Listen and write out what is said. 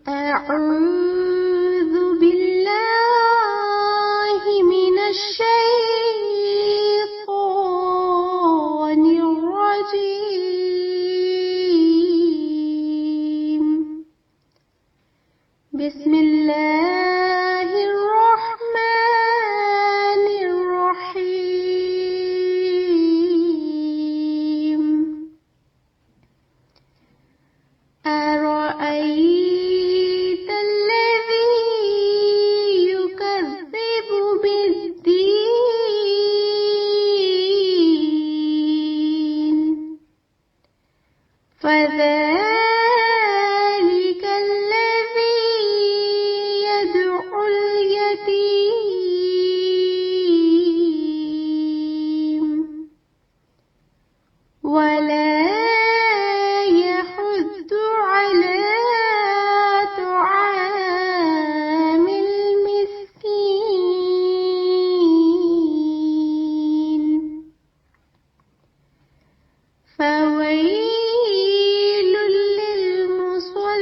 أعوذ بالله من الشيطان الرجيم. بسم الله الرحمن الرحيم. أرأيت الذي يكذب بالدين فذلك الذي يدعو اليتيم ولا يحض على طعام المسكين فويل للمصلين